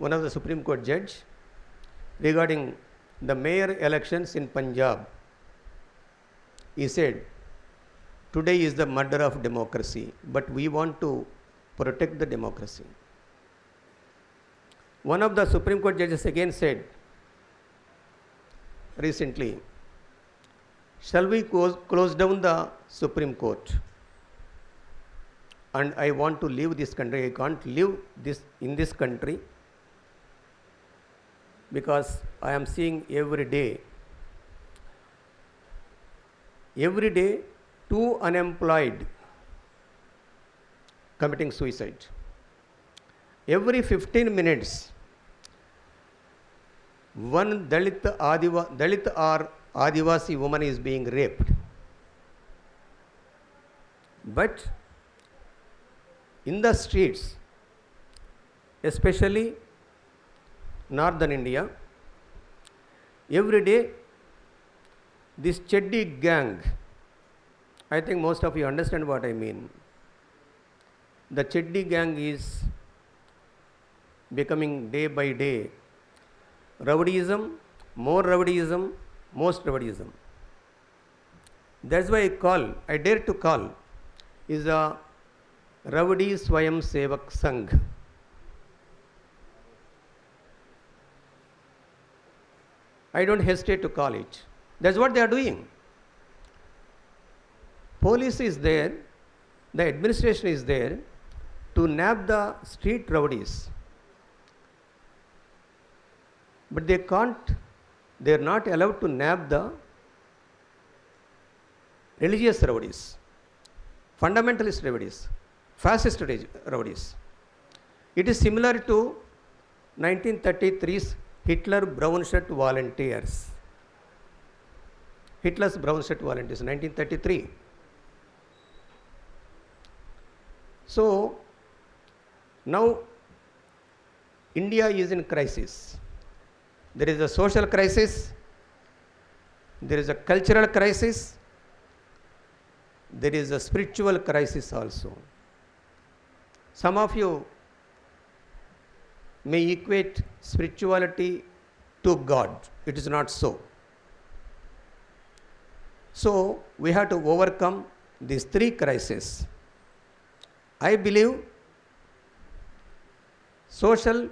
one of the Supreme Court judge regarding the mayor elections in Punjab. He said, today is the murder of democracy, but we want to protect the democracy. One of the Supreme Court judges again said recently, shall we close down the Supreme Court? And I want to leave this country. I can't live in this country because I am seeing every day, two unemployed committing suicide. Every 15 minutes, one Dalit or Adivasi woman is being raped. But in the streets, especially northern India, every day this Cheddi gang, I think most of you understand what I mean. The Cheddi gang is becoming day by day rowdyism, more rowdyism, most rowdyism. That's why I dare to call, is a Rowdy Sevak Sangh. I don't hesitate to call it. That's what they are doing. Police is there, the administration is there to nab the street rowdies. But they are not allowed to nab the religious rowdies, fundamentalist rowdies, fascist rowdies. It is similar to 1933's Hitler brown shirt volunteers. Hitler's brown shirt volunteers, 1933. So, now India is in crisis. There is a social crisis, there is a cultural crisis, there is a spiritual crisis also. Some of you may equate spirituality to God. It is not so. So, we have to overcome these three crises. I believe social,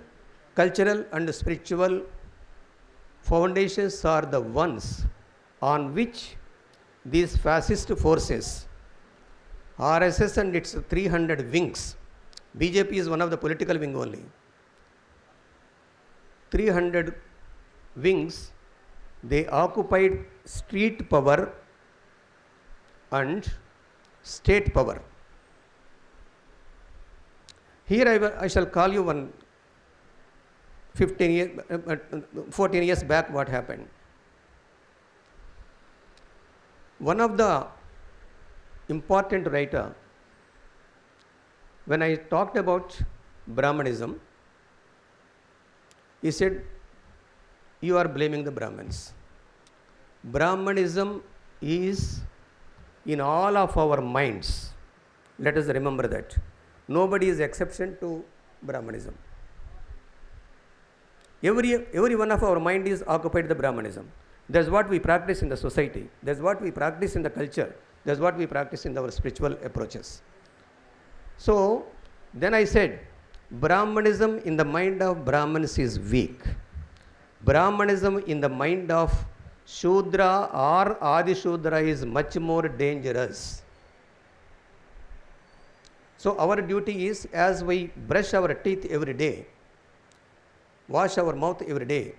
cultural and spiritual foundations are the ones on which these fascist forces, RSS and its 300 wings, BJP is one of the political wing only, 300 wings, they occupied street power and state power. Here I shall call you one 14 years back what happened. One of the important writer, when I talked about Brahmanism, he said, you are blaming the Brahmins. Brahmanism is in all of our minds. Let us remember that. Nobody is exception to Brahmanism. Every one of our mind is occupied with Brahmanism. That's what we practice in the society. That's what we practice in the culture. That's what we practice in our spiritual approaches. So, then I said, Brahmanism in the mind of Brahmins is weak. Brahmanism in the mind of Shudra or Adi Shudra is much more dangerous. So, our duty is, as we brush our teeth every day, wash our mouth every day,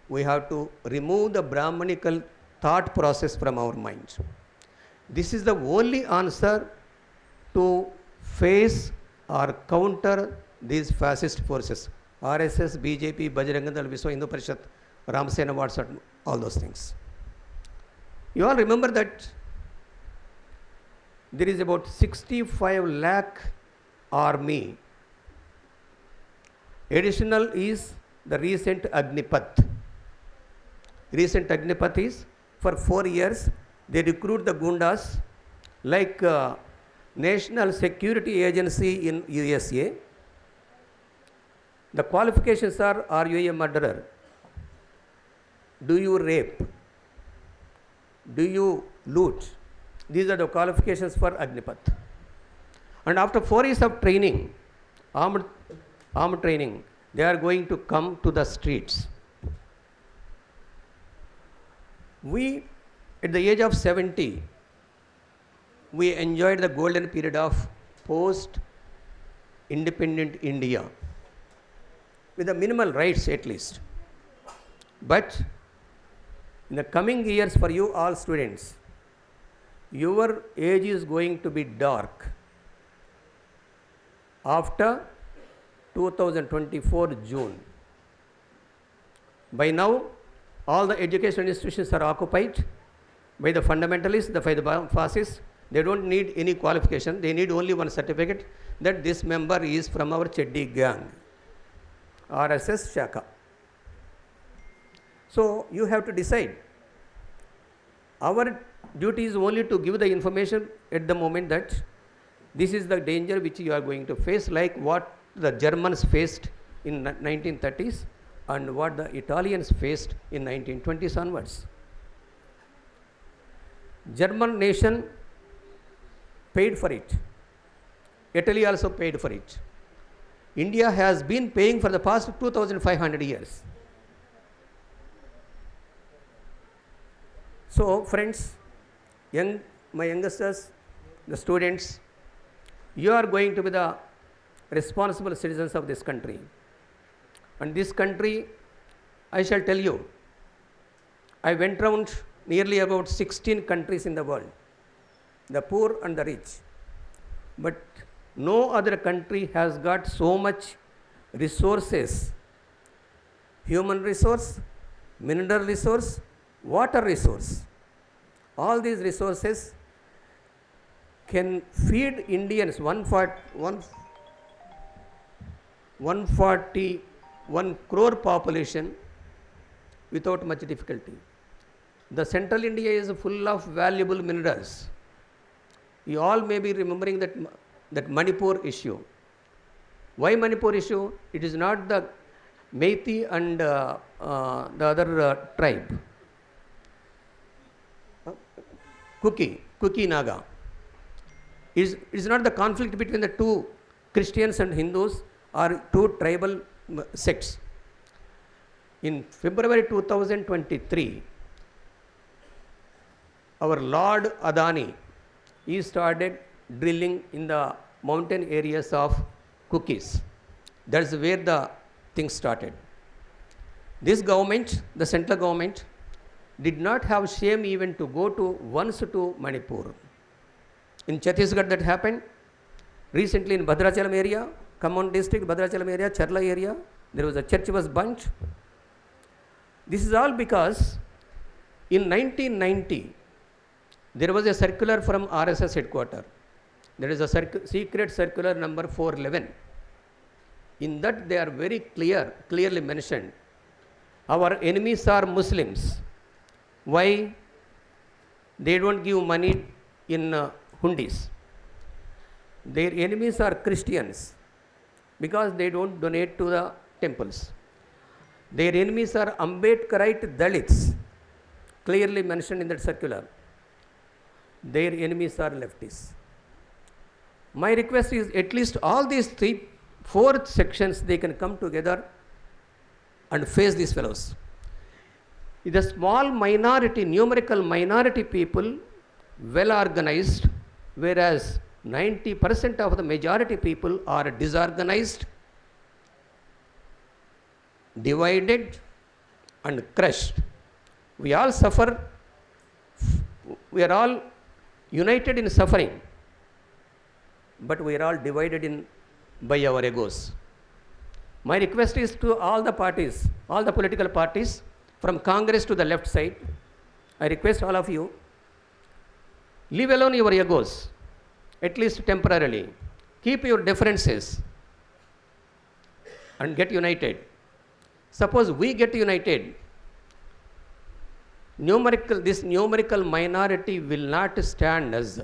we have to remove the Brahmanical thought process from our mind. This is the only answer to face or counter these fascist forces. RSS, BJP, Bajrang Dal, Viswa Hindu Parishat, Ramsena WhatsApp, all those things. You all remember that there is about 65 lakh army. Additional is the recent Agnipath. Recent Agnipath is for 4 years they recruit the Gundas like National Security Agency in USA. The qualifications are you a murderer? Do you rape? Do you loot? These are the qualifications for Agnipath. And after 4 years of training, armed training, they are going to come to the streets. We, at the age of 70, we enjoyed the golden period of post-independent India, with the minimal rights at least. But in the coming years for you all students, your age is going to be dark after 2024 June. By now, all the educational institutions are occupied by the fundamentalists, by the fascists. They don't need any qualification. They need only one certificate that this member is from our Cheddi gang, RSS Shaka. So you have to decide. Our duty is only to give the information at the moment that this is the danger which you are going to face, like what the Germans faced in 1930s and what the Italians faced in 1920s onwards. German nation paid for it. Italy also paid for it. India has been paying for the past 2,500 years. So friends, my youngsters, the students, you are going to be the responsible citizens of this country. And this country, I shall tell you, I went around nearly about 16 countries in the world, the poor and the rich. But no other country has got so much resources, human resource, mineral resource, water resource. All these resources can feed Indians 141 crore population without much difficulty. The central India is full of valuable minerals. You all may be remembering that Manipur issue. Why Manipur issue? It is not the Meitei and the other tribe. Kuki Naga. It is not the conflict between the two Christians and Hindus or two tribal sects. In February 2023, our Lord Adani, he started drilling in the mountain areas of Kukis. That's where the things started. This government, the central government, did not have shame even to go once to Manipur. In Chhattisgarh that happened. Recently in Bhadrachalam area, Khammam district, Bhadrachalam area, Charla area, there was a church was burnt. This is all because in 1990, there was a circular from RSS headquarters. There is a secret circular number 411. In that they are very clearly mentioned. Our enemies are Muslims. Why? They don't give money in hundis. Their enemies are Christians because they don't donate to the temples. Their enemies are Ambedkarite Dalits, clearly mentioned in that circular. Their enemies are leftists. My request is at least all these 4 sections, they can come together and face these fellows. The small minority, numerical minority people, well organized, whereas 90% of the majority people are disorganized, divided and crushed. We all suffer. We are all united in suffering, but we are all divided by our egos. My request is to all the parties, all the political parties, from Congress to the left side, I request all of you, leave alone your egos, at least temporarily. Keep your differences and get united. Suppose we get united, this numerical minority will not stand us.